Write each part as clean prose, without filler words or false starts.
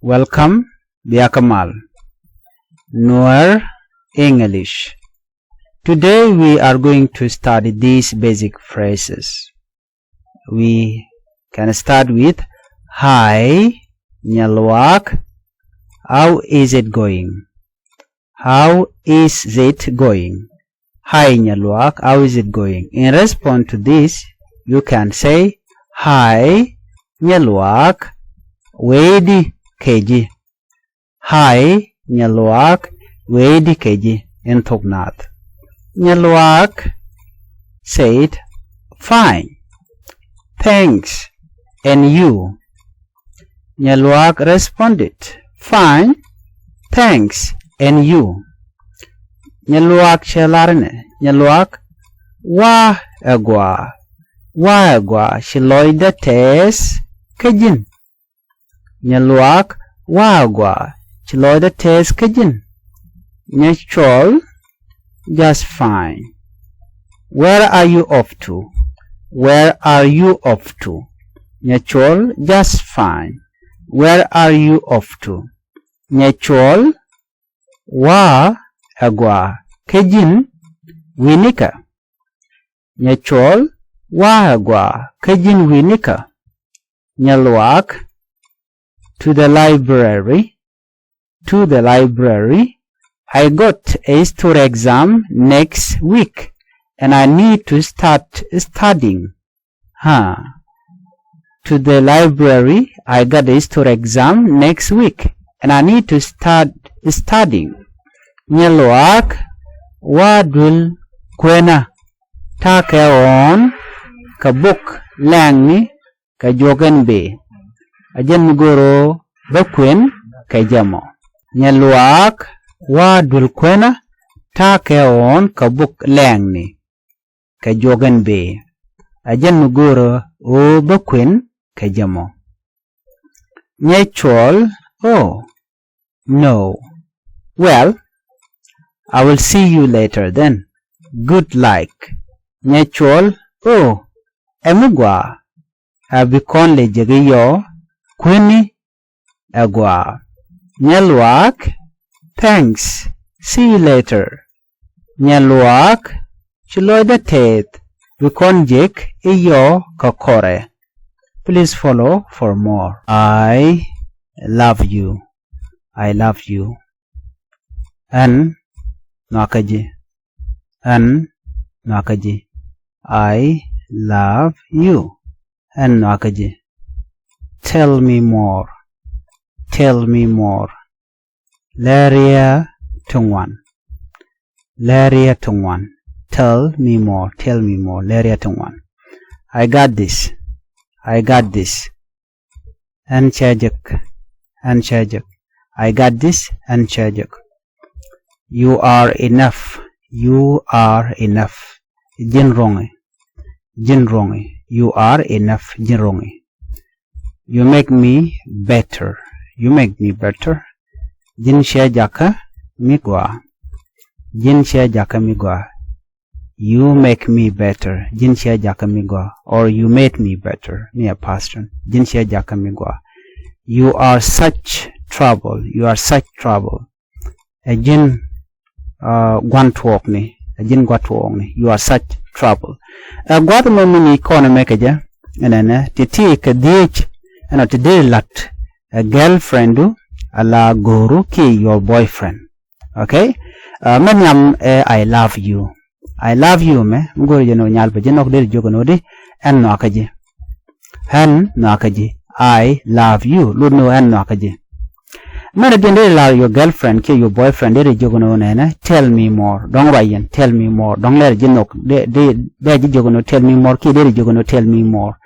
Welcome, Biakamal. Noor English. Today we are going to study these basic phrases. We can start with Hi, Nyalwak. How is it going? How is it going? Hi, Nyalwak. How is it going? In response to this, you can say Hi, Nyalwak. Wedi keji. Hi, Nyalwak. Wedi keji. In Tognat. Nyalwak said, Fine. Thanks. And you? Nyalwak responded, Fine. Thanks. And you? Nyalwak shalarne. Nyalwak wa agwa. Wa agwa shiloida tes kajin. Nyalwak wa agwa shiloida tes kajin. Nyachol just fine. Where are you off to? Where are you off to? Nyachol just fine. Where are you off to? Nyachol wa agwa kajin winika. Nyachol wa agwa kajin winika. Nyalwak to the library. To the library. I got a history exam next week and I need to start studying. To the library. I got a history exam next week and I need to start studying. Nyalwak wadul kwena take on kabuk langni ka jogan be ajan goro bakwen ka jamo. Nyalwak wadul kwena take on kabuk langni ka jogan be ajan goro o bakwen ka jamo. Nyachol oh no. Well, I will see you later then. Good luck. Nyachol oh emugwa abikon le jegiyo kweni agwa. Nyalwak thanks. See you later. Nyalwak chiloida tet bikon jek iyo kakore. Please follow for more. I love you. I love you. An nakaji. An nakaji. I love you. An nakaji. Tell me more. Tell me more. Laria tungwan. Laria tungwan. Tell me more. Tell me more. Laria tungwan. I got this. I got this. An chajak. An chajak. I got this and chajak. You are enough. You are enough. Jinrongi. Jinrongi. You are enough. Jinrongi. You make me better. You make me better. Jin shajaka migwa. Jin shajaka migwa. You make me better. Jin shajaka migwa. Or you made me better. Near pastor. Jin shajaka migwa. You are such trouble. You are such trouble. Ajin guantuok ni. Ajin guantuok ni. You are such trouble. Guatamo mini kona mekaja. Enana titi kadich. Ena today lat a girlfriend ala guru ki your boyfriend. Okay? Manyam I love you. I love you me. Ngoro jeno nyalpa jenok deri jogono di. En no akaji. En no akaji. I love you. Luno en no akaji. Mara dende la your girlfriend ke your boyfriend deri jogono nena. Tell me more. Dong bayen. Tell me more. Dong ler jenok de jogono tell me more ki deri jogono tell me more.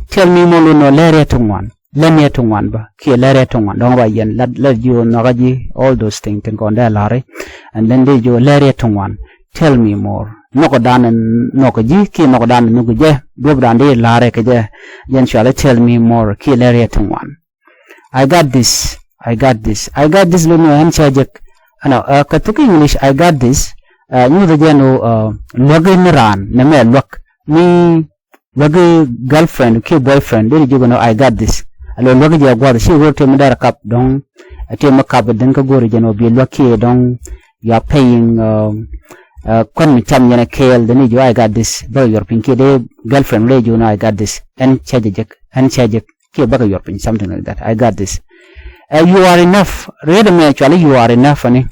Tell me more luno lere tungwan. Lene tungwan ba. Ki lere tungwan. Dong bayen. Let you nagaji all those things ten konda lare. And then de jo lere tungwan. Tell me more. Noko dan noko ji ki noko dan nugu je. Dub dan de lare ke je. Yen shall tell me more. Ki lere tungwan. I got this. I got this. I got this luno en chajek. Ano katuki English I got this. Nyu de jeno loge niran neme lok ni loge girlfriend ki boyfriend de jogono I got this. Alo loge je gwada shi rote medara kap don ate makab den ka gori jeno bi lucky don you are paying kon mi cham yana kel then you I got this ba your pinky de girlfriend le you know I got this and chajek ke ba your pin something like that I got this you are enough read me actually you are enough ani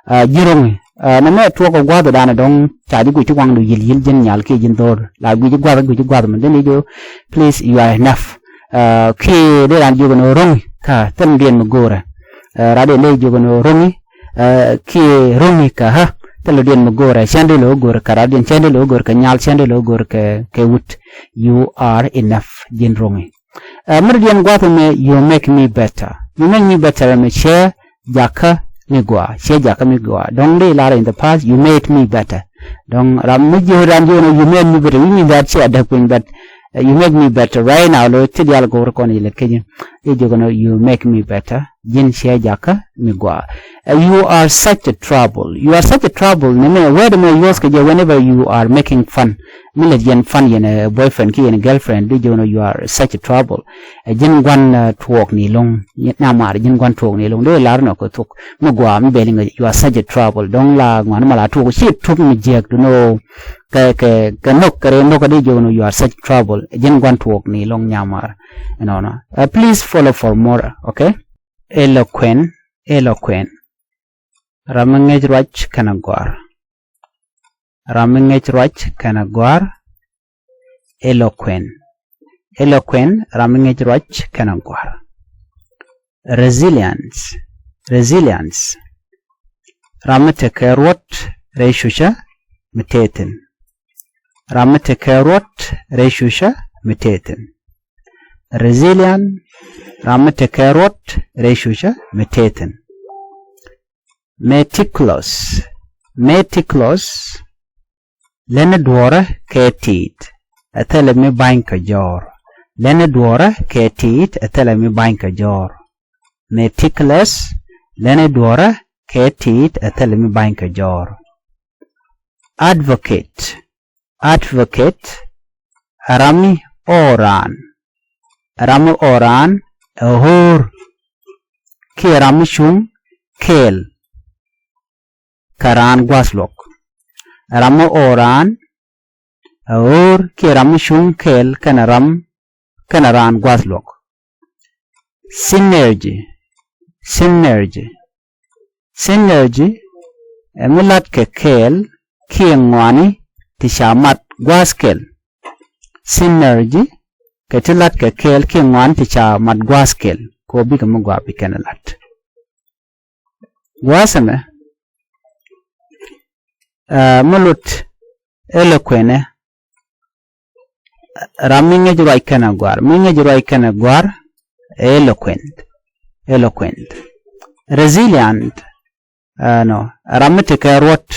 jirong na me to ko gwa da na dong cha di gu chi kwang du yil jin nyal ke jin dor la gu ji gwa man then you please you are enough ke de ran ju no rong ka tan bien mo gora ra de le ju no rongi ke rongi ka ha telo dien mo gora chande lo gor ka ra dien chande lo gor ka nyal chande lo gor ke wut you are enough jin rongi mer dien gwa me you make me better me share jaka mi gwa don't lay lara in the past you made me better don't ram mu ju ran ju no you made me better we mean that share that thing but you make me better right now lo ti dial gor ko ni le kenyi e jogo no you make me better jin share jaka mi gwa you are such a trouble neme where me yours ke whenever you are making fun million fun yen boyfriend ki yen girlfriend do you know you are such a trouble jin gwan talk ni long na mar jin gwan talk ni long do lar no ko tok mi gwa mi beling you are such a trouble dong la ngwan mala talk shit tok mi jek do no ke nok kare no ko do you know you are such trouble jin gwan talk ni long nyamar you know no please follow for more okay eloquent ramangej rach kanagwar eloquent ramangej rach kanagwar resilience ramate kerot reshusha miteten resilient ramate kerot reshusha miteten meticulous lene dwora ketit atele mi banka jor meticulous lene dwora ketit atele mi banka jor advocate rami oran ahur ki rami shum kel karan gwaslok ramo oran aur ki ram shum kel kanaran gwaslok synergy emulat ke kel ki ngwani tishamat gwaskel synergy ketilat ke kel ki ngwan tishamat gwaskel ko bi kam gwa bi kanalat gwasame mulut eloquene raminge jurai kana gwar eloquent resilient no ramete kerot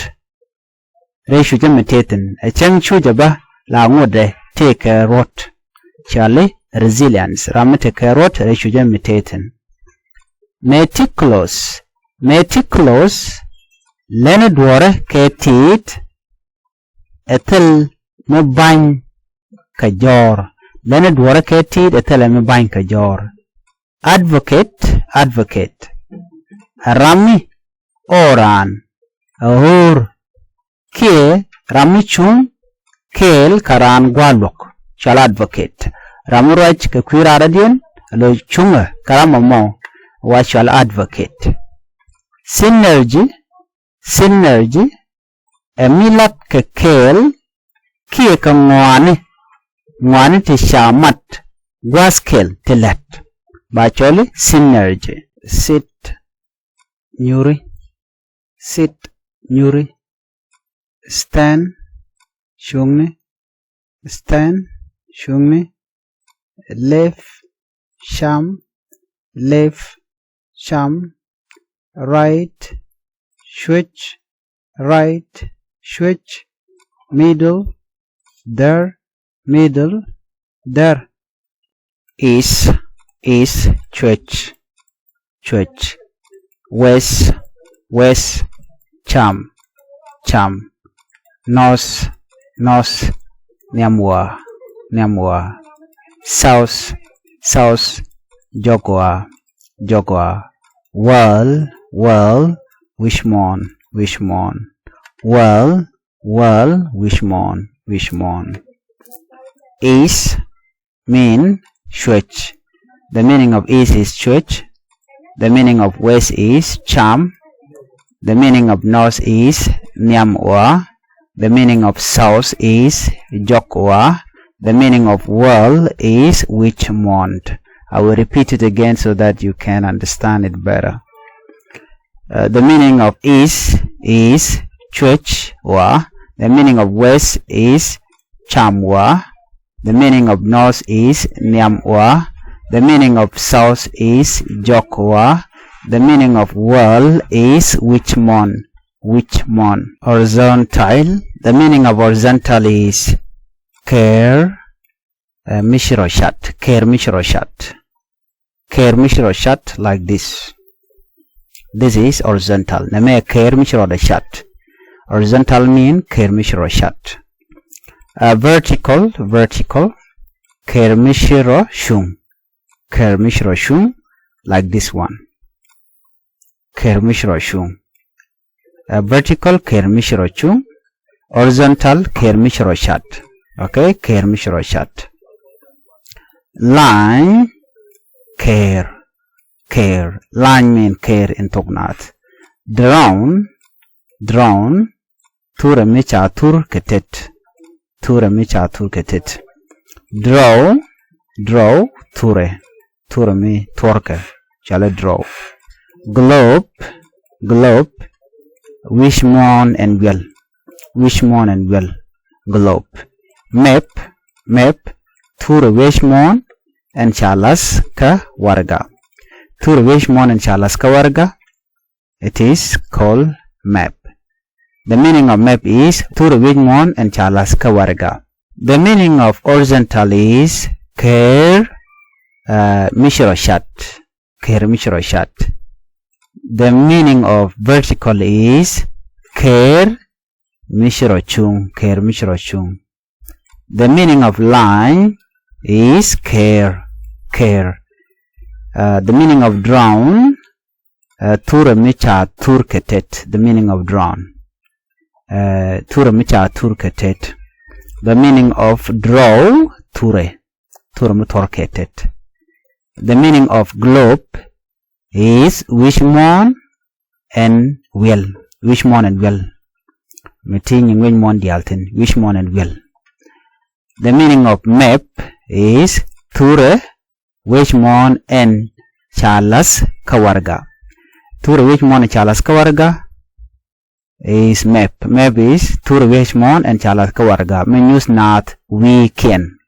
reshu jameteten echang chujaba la ngode take rot chale resilience ramete kerot reshu jameteten meticulous lene dwore ketit etel me bany kajor advocate rami oran ahur ke rami chung kel karan gwalok chal advocate ramurach ke kwirara dien lo chunga karamamo wa chal advocate synergy emilat ke kel kie ka ngwani te shamat gwaskel telat bachole synergy sit nyuri stand shungni left sham right switch middle there is church west cham north nyamwa south jogwa Well, wishmon, wishmon. Well, wishmon, wishmon. East mean switch. The meaning of east is switch. The meaning of west is charm. The meaning of north is nyamwa. The meaning of south is jokwa. The meaning of well is wishmont. I will repeat it again so that you can understand it better. The meaning of east is chwechwa. The meaning of west is chamwa. The meaning of north is nyamwa. The meaning of south is jokwa. The meaning of well is wishmon. Wishmon. Horizontal. The meaning of horizontal is care mishroshat. Care mishroshat. Care mishroshat like this. This is horizontal. Name care mishroshat. Horizontal mean care mishroshat. Vertical. Care mishroshum. Care mishroshum like this one. Care mishroshum. Vertical care mishroshum. Horizontal care mishroshat. Okay, care mishroshat. Line care. Line mean care in Tognat. Drown tura micha tur ketet. Draw tura mi torke. Shall I draw? Globe wishmon and well. Globe. Map tura wishmon and chalas ka warga. Tura wishmon and chalas ka warga. It is called map. The meaning of map is tura wishmon and chalas ka warga. The meaning of horizontal is care mishroshat. The meaning of vertical is care mishrochung. The meaning of line is care. The meaning of drown tura micha turketet. The meaning of drown tura micha turketet. The meaning of draw tura mutorketet. The meaning of globe is wishmon and well. Meaning wishmon dialten. Wishmon and well. The meaning of map is tura wishmon and chalas kawarga. Tura wishmon and chalas kawarga is map. Map is tura wishmon and chalas kawarga. Means not weekend.